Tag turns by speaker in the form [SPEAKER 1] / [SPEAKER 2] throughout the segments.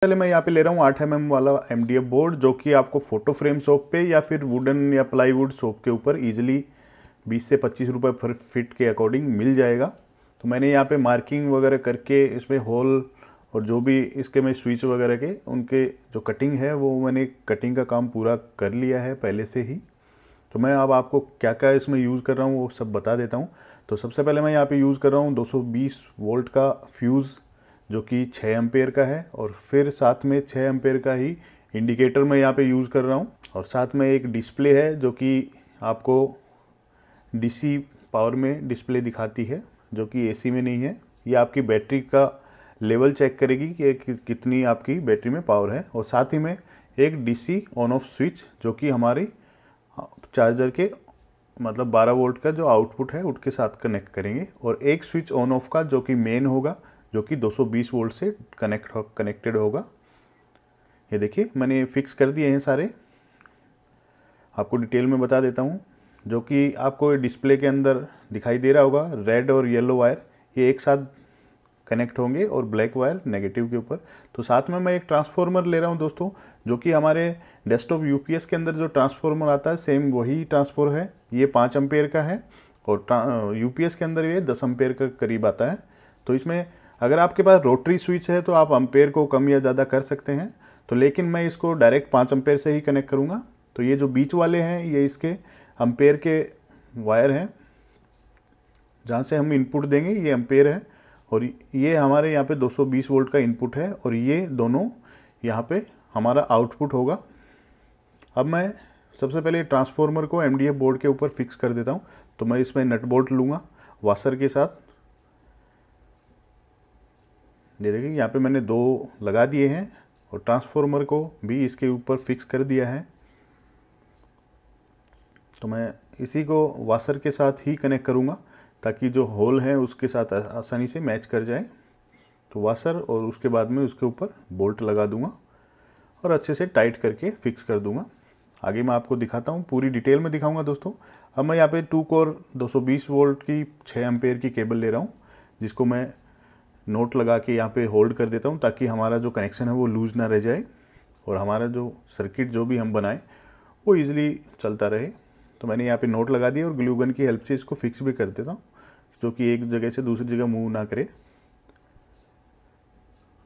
[SPEAKER 1] पहले मैं यहाँ पे ले रहा हूँ 8 mm वाला MDF बोर्ड, जो कि आपको फोटो फ्रेम शॉप पे या फिर वुडन या प्लाईवुड शॉप के ऊपर इजीली 20 से 25 रुपये पर फिट के अकॉर्डिंग मिल जाएगा। तो मैंने यहाँ पे मार्किंग वगैरह करके इसमें होल और जो भी इसके में स्विच वगैरह के उनके जो कटिंग है वो मैंने कटिंग का काम पूरा कर लिया है पहले से ही। तो मैं अब आपको क्या क्या इसमें यूज़ कर रहा हूँ वो सब बता देता हूँ। तो सबसे पहले मैं यहाँ पे यूज़ कर रहा हूँ 220 वोल्ट का फ्यूज़, जो कि 6 एम्पेयर का है, और फिर साथ में 6 एम्पेयर का ही इंडिकेटर मैं यहाँ पे यूज़ कर रहा हूँ। और साथ में एक डिस्प्ले है जो कि आपको डीसी पावर में डिस्प्ले दिखाती है, जो कि एसी में नहीं है। ये आपकी बैटरी का लेवल चेक करेगी कि कितनी आपकी बैटरी में पावर है। और साथ ही में एक डीसी ऑन ऑफ स्विच, जो कि हमारी चार्जर के मतलब 12 वोल्ट का जो आउटपुट है उसके साथ कनेक्ट करेंगे। और एक स्विच ऑन ऑफ का जो कि मेन होगा, जो कि 220 वोल्ट से कनेक्टेड होगा। ये देखिए मैंने फिक्स कर दिए हैं सारे, आपको डिटेल में बता देता हूँ। जो कि आपको डिस्प्ले के अंदर दिखाई दे रहा होगा, रेड और येलो वायर ये एक साथ कनेक्ट होंगे और ब्लैक वायर नेगेटिव के ऊपर। तो साथ में मैं एक ट्रांसफॉर्मर ले रहा हूँ दोस्तों, जो कि हमारे डेस्कटॉप यूपीएस के अंदर जो ट्रांसफॉर्मर आता है सेम वही ट्रांसफॉर्मर है। ये 5 एम्पेयर का है और यूपीएस के अंदर ये 10 एम्पेयर का करीब आता है। तो इसमें अगर आपके पास रोटरी स्विच है तो आप एम्पेयर को कम या ज़्यादा कर सकते हैं। तो लेकिन मैं इसको डायरेक्ट 5 एम्पेयर से ही कनेक्ट करूँगा। तो ये जो बीच वाले हैं ये इसके एम्पेयर के वायर हैं, जहाँ से हम इनपुट देंगे ये एम्पेयर है। और ये हमारे यहाँ पे 220 वोल्ट का इनपुट है और ये दोनों यहाँ पे हमारा आउटपुट होगा। अब मैं सबसे पहले ट्रांसफॉर्मर को एमडीएफ बोर्ड के ऊपर फिक्स कर देता हूँ। तो मैं इसमें नट बोल्ट लूँगा वाशर के साथ। ये देखिए यहाँ पे मैंने 2 लगा दिए हैं और ट्रांसफॉर्मर को भी इसके ऊपर फिक्स कर दिया है। तो मैं इसी को वाशर के साथ ही कनेक्ट करूँगा ताकि जो होल है उसके साथ आसानी से मैच कर जाए। तो वाशर और उसके बाद में उसके ऊपर बोल्ट लगा दूंगा और अच्छे से टाइट करके फिक्स कर दूंगा। आगे मैं आपको दिखाता हूँ, पूरी डिटेल में दिखाऊंगा दोस्तों। अब मैं यहाँ पे 2 कोर 220 वोल्ट की 6 एम्पेयर की केबल ले रहा हूँ, जिसको मैं नोट लगा के यहाँ पे होल्ड कर देता हूँ ताकि हमारा जो कनेक्शन है वो लूज़ ना रह जाए और हमारा जो सर्किट जो भी हम बनाएं वो ईजिली चलता रहे। तो मैंने यहाँ पे नोट लगा दिया और ग्लू गन की हेल्प से इसको फिक्स भी कर देता हूँ, जो कि एक जगह से दूसरी जगह मूव ना करे।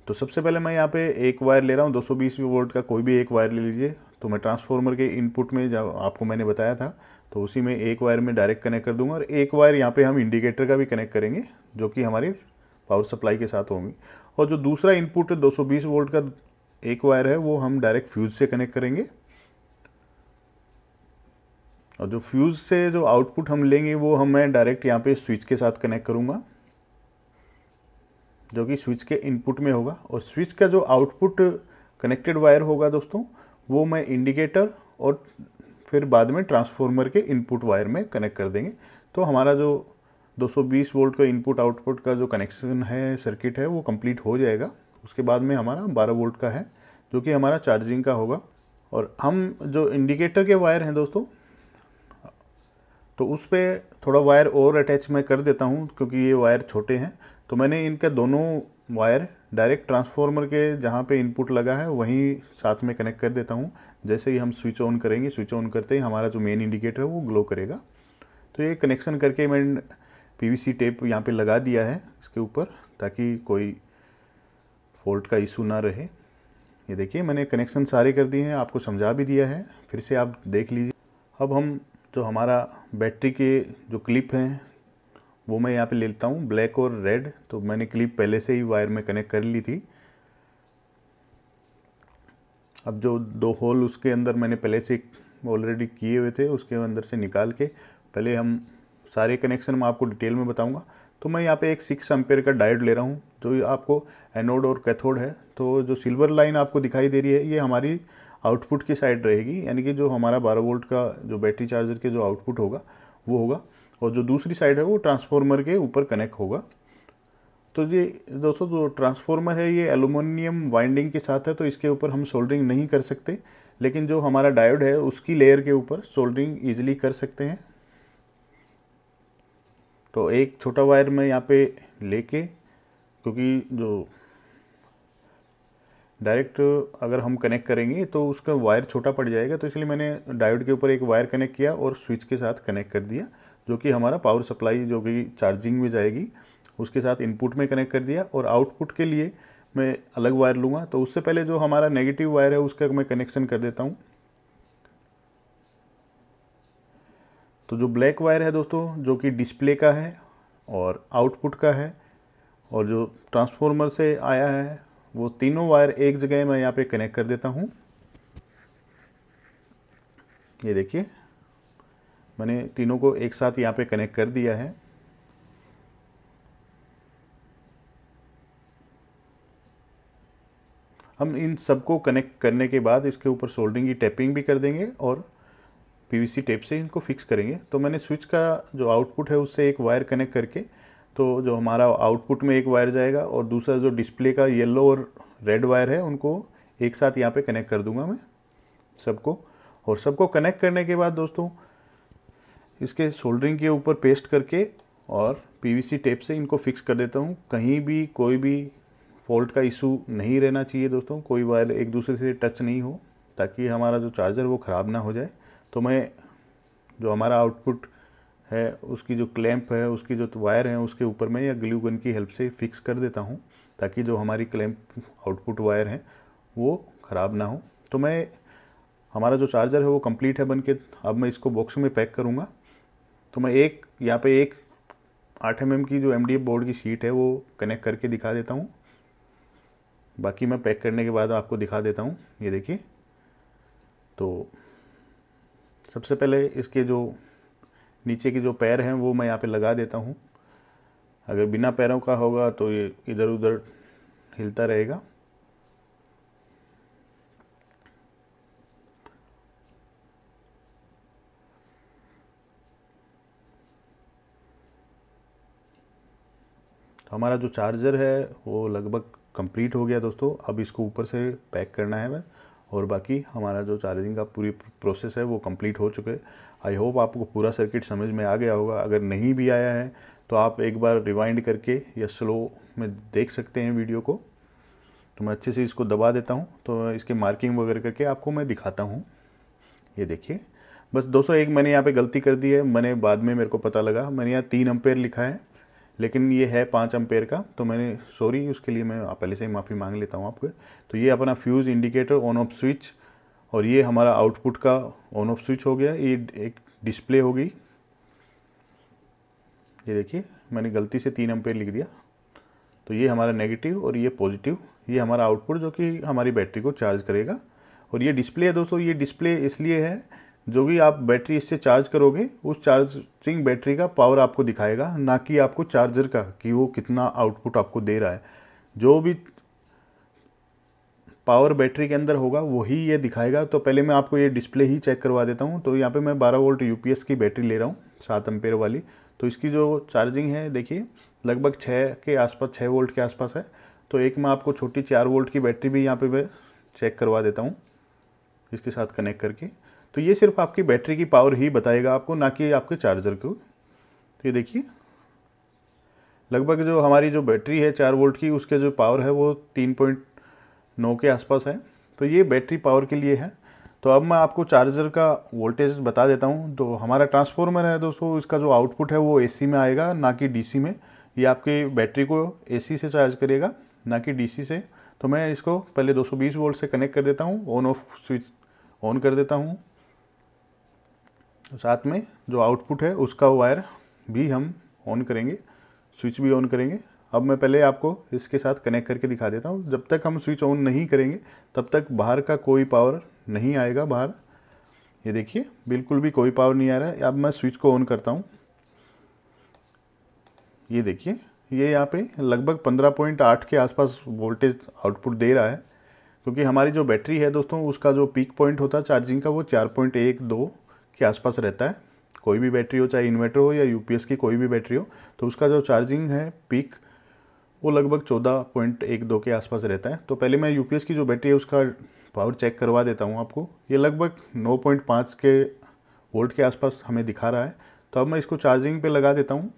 [SPEAKER 1] तो सबसे पहले मैं यहाँ पे एक वायर ले रहा हूँ 220 वोल्ट का, कोई भी एक वायर ले लीजिए। तो मैं ट्रांसफॉर्मर के इनपुट में जब आपको मैंने बताया था तो उसी में एक वायर में डायरेक्ट कनेक्ट कर दूंगा और एक वायर यहाँ पे हम इंडिकेटर का भी कनेक्ट करेंगे, जो कि हमारी पावर सप्लाई के साथ होंगी। और जो दूसरा इनपुट 220 वोल्ट का एक वायर है वो हम डायरेक्ट फ्यूज से कनेक्ट करेंगे। और जो फ्यूज से जो आउटपुट हम लेंगे वो मैं डायरेक्ट यहाँ पे स्विच के साथ कनेक्ट करूँगा, जो कि स्विच के इनपुट में होगा। और स्विच का जो आउटपुट कनेक्टेड वायर होगा दोस्तों वो मैं इंडिकेटर और फिर बाद में ट्रांसफॉर्मर के इनपुट वायर में कनेक्ट कर देंगे। तो हमारा जो 220 वोल्ट का इनपुट आउटपुट का जो कनेक्शन है सर्किट है वो कंप्लीट हो जाएगा। उसके बाद में हमारा 12 वोल्ट का है जो कि हमारा चार्जिंग का होगा। और हम जो इंडिकेटर के वायर हैं दोस्तों तो उस पर थोड़ा वायर और अटैच मैं कर देता हूँ क्योंकि ये वायर छोटे हैं। तो मैंने इनका दोनों वायर डायरेक्ट ट्रांसफॉर्मर के जहाँ पे इनपुट लगा है वहीं साथ में कनेक्ट कर देता हूँ। जैसे ही हम स्विच ऑन करेंगे, स्विच ऑन करते ही हमारा जो मेन इंडिकेटर है वो ग्लो करेगा। तो ये कनेक्शन करके मैंने पीवीसी टेप यहाँ पे लगा दिया है इसके ऊपर ताकि कोई फॉल्ट का इशू ना रहे। ये देखिए मैंने कनेक्शन सारे कर दिए हैं, आपको समझा भी दिया है, फिर से आप देख लीजिए। अब हम जो हमारा बैटरी के जो क्लिप हैं वो मैं यहाँ पे ले लेता हूँ, ब्लैक और रेड। तो मैंने क्लिप पहले से ही वायर में कनेक्ट कर ली थी। अब जो 2 होल उसके अंदर मैंने पहले से ऑलरेडी किए हुए थे उसके अंदर से निकाल के पहले हम सारे कनेक्शन मैं आपको डिटेल में बताऊंगा। तो मैं यहाँ पे एक 6 एम्पेयर का डायोड ले रहा हूँ जो आपको एनोड और कैथोड है। तो जो सिल्वर लाइन आपको दिखाई दे रही है ये हमारी आउटपुट की साइड रहेगी, यानी कि जो हमारा 12 वोल्ट का जो बैटरी चार्जर के जो आउटपुट होगा वो होगा। और जो दूसरी साइड है वो ट्रांसफॉर्मर के ऊपर कनेक्ट होगा। तो ये दोस्तों जो ट्रांसफॉर्मर है ये एल्युमिनियम वाइंडिंग के साथ है तो इसके ऊपर हम सोल्डरिंग नहीं कर सकते, लेकिन जो हमारा डायोड है उसकी लेयर के ऊपर सोल्डरिंग ईजिली कर सकते हैं। तो एक छोटा वायर मैं यहाँ पे लेके, क्योंकि जो डायरेक्ट अगर हम कनेक्ट करेंगे तो उसका वायर छोटा पड़ जाएगा, तो इसलिए मैंने डायोड के ऊपर एक वायर कनेक्ट किया और स्विच के साथ कनेक्ट कर दिया, जो कि हमारा पावर सप्लाई जो कि चार्जिंग में जाएगी उसके साथ इनपुट में कनेक्ट कर दिया। और आउटपुट के लिए मैं अलग वायर लूँगा, तो उससे पहले जो हमारा नेगेटिव वायर है उसका मैं कनेक्शन कर देता हूँ। तो जो ब्लैक वायर है दोस्तों, जो कि डिस्प्ले का है और आउटपुट का है और जो ट्रांसफॉर्मर से आया है, वो तीनों वायर एक जगह मैं यहाँ पे कनेक्ट कर देता हूँ। ये देखिए, मैंने तीनों को एक साथ यहाँ पे कनेक्ट कर दिया है। हम इन सबको कनेक्ट करने के बाद इसके ऊपर सोल्डरिंग की टैपिंग भी कर देंगे और पीवीसी टेप से इनको फिक्स करेंगे। तो मैंने स्विच का जो आउटपुट है उससे एक वायर कनेक्ट करके, तो जो हमारा आउटपुट में एक वायर जाएगा और दूसरा जो डिस्प्ले का येलो और रेड वायर है उनको एक साथ यहाँ पे कनेक्ट कर दूंगा मैं सबको। और सबको कनेक्ट करने के बाद दोस्तों इसके सोल्डरिंग के ऊपर पेस्ट करके और पीवीसी टेप से इनको फिक्स कर देता हूँ। कहीं भी कोई भी फॉल्ट का इशू नहीं रहना चाहिए दोस्तों, कोई वायर एक दूसरे से टच नहीं हो, ताकि हमारा जो चार्जर वो ख़राब ना हो जाए। तो मैं जो हमारा आउटपुट है उसकी जो क्लैंप है, उसकी जो वायर है उसके ऊपर मैं या ग्लू गन की हेल्प से फिक्स कर देता हूँ, ताकि जो हमारी क्लैंप आउटपुट वायर है वो ख़राब ना हो। तो मैं हमारा जो चार्जर है वो कंप्लीट है बनके। अब मैं इसको बॉक्स में पैक करूँगा। तो मैं एक यहाँ पे एक 8 mm की जो MDF बोर्ड की शीट है वो कनेक्ट करके दिखा देता हूँ। बाकी मैं पैक करने के बाद आपको दिखा देता हूँ। ये देखिए, तो सबसे पहले इसके जो नीचे के जो पैर हैं वो मैं यहाँ पे लगा देता हूँ। अगर बिना पैरों का होगा तो ये इधर उधर हिलता रहेगा। तो हमारा जो चार्जर है वो लगभग कंप्लीट हो गया दोस्तों। अब इसको ऊपर से पैक करना है मैं, और बाकी हमारा जो चार्जिंग का पूरी प्रोसेस है वो कंप्लीट हो चुके। आई होप आपको पूरा सर्किट समझ में आ गया होगा। अगर नहीं भी आया है तो आप एक बार रिवाइंड करके या स्लो में देख सकते हैं वीडियो को। तो मैं अच्छे से इसको दबा देता हूँ, तो इसके मार्किंग वगैरह करके आपको मैं दिखाता हूँ। ये देखिए, बस दोस्तों एक मैंने यहाँ पे गलती कर दी है। मैंने बाद में मेरे को पता लगा, मैंने यहाँ 3 एम्पेयर लिखा है लेकिन ये है 5 एम्पेयर का। तो मैंने सॉरी, उसके लिए मैं पहले से ही माफ़ी मांग लेता हूँ आपको। तो ये अपना fuse indicator on off switch, और ये हमारा आउटपुट का ऑन ऑफ स्विच हो गया। ये एक डिस्प्ले हो गई। ये देखिए, मैंने गलती से 3 एम्पेयर लिख दिया। तो ये हमारा नेगेटिव और ये पॉजिटिव, ये हमारा आउटपुट जो कि हमारी बैटरी को चार्ज करेगा। और ये डिस्प्ले है दोस्तों, ये डिस्प्ले इसलिए है, जो भी आप बैटरी इससे चार्ज करोगे उस चार्जिंग बैटरी का पावर आपको दिखाएगा, ना कि आपको चार्जर का कि वो कितना आउटपुट आपको दे रहा है। जो भी पावर बैटरी के अंदर होगा वही ये दिखाएगा। तो पहले मैं आपको ये डिस्प्ले ही चेक करवा देता हूँ। तो यहाँ पे मैं 12 वोल्ट यूपीएस की बैटरी ले रहा हूँ, 7 एम्पेयर वाली। तो इसकी जो चार्जिंग है देखिए लगभग 6 के आसपास, 6 वोल्ट के आसपास है। तो एक मैं आपको छोटी 4 वोल्ट की बैटरी भी यहाँ पे मैं चेक करवा देता हूँ इसके साथ कनेक्ट करके। तो ये सिर्फ आपकी बैटरी की पावर ही बताएगा आपको, ना कि आपके चार्जर को। तो ये देखिए, लगभग जो हमारी जो बैटरी है 4 वोल्ट की, उसके जो पावर है वो 3.9 के आसपास है। तो ये बैटरी पावर के लिए है। तो अब मैं आपको चार्जर का वोल्टेज बता देता हूँ। तो हमारा ट्रांसफॉर्मर है दोस्तों, इसका जो आउटपुट है वो एसी में आएगा, ना कि डीसी में। ये आपकी बैटरी को एसी से चार्ज करेगा, ना कि डीसी से। तो मैं इसको पहले 220 वोल्ट से कनेक्ट कर देता हूँ, ऑन ऑफ स्विच ऑन कर देता हूँ। साथ में जो आउटपुट है उसका वायर भी हम ऑन करेंगे, स्विच भी ऑन करेंगे। अब मैं पहले आपको इसके साथ कनेक्ट करके दिखा देता हूँ। जब तक हम स्विच ऑन नहीं करेंगे तब तक बाहर का कोई पावर नहीं आएगा बाहर। ये देखिए, बिल्कुल भी कोई पावर नहीं आ रहा है। अब मैं स्विच को ऑन करता हूँ। ये देखिए, ये यहाँ पे लगभग 15.8 के आसपास वोल्टेज आउटपुट दे रहा है, क्योंकि हमारी जो बैटरी है दोस्तों उसका जो पीक पॉइंट होता है चार्जिंग का वो 4.12 के आसपास रहता है। कोई भी बैटरी हो, चाहे इन्वर्टर हो या यूपीएस की कोई भी बैटरी हो, तो उसका जो चार्जिंग है पीक वो लगभग 14.12 के आसपास रहता है। तो पहले मैं यूपीएस की जो बैटरी है उसका पावर चेक करवा देता हूँ आपको। ये लगभग 9.5 के वोल्ट के आसपास हमें दिखा रहा है। तो अब मैं इसको चार्जिंग पे लगा देता हूँ।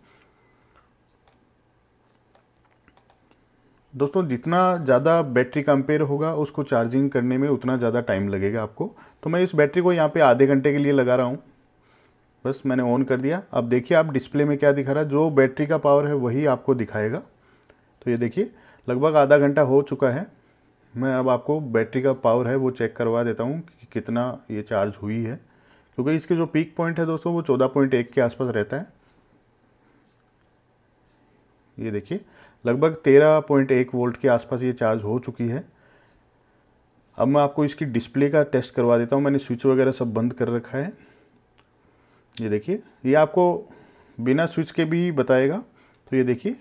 [SPEAKER 1] दोस्तों जितना ज़्यादा बैटरी का एम्पेयर होगा उसको चार्जिंग करने में उतना ज़्यादा टाइम लगेगा आपको। तो मैं इस बैटरी को यहाँ पे आधे घंटे के लिए लगा रहा हूँ। बस मैंने ऑन कर दिया। अब देखिए आप डिस्प्ले में क्या दिखा रहा है, जो बैटरी का पावर है वही आपको दिखाएगा। तो ये देखिए लगभग आधा घंटा हो चुका है। मैं अब आपको बैटरी का पावर है वो चेक करवा देता हूँ कि कितना ये चार्ज हुई है, क्योंकि इसके जो पीक पॉइंट है दोस्तों वो 14.1 के आसपास रहता है। ये देखिए लगभग 13.1 वोल्ट के आसपास ये चार्ज हो चुकी है। अब मैं आपको इसकी डिस्प्ले का टेस्ट करवा देता हूँ। मैंने स्विच वगैरह सब बंद कर रखा है। ये देखिए ये आपको बिना स्विच के भी बताएगा। तो ये देखिए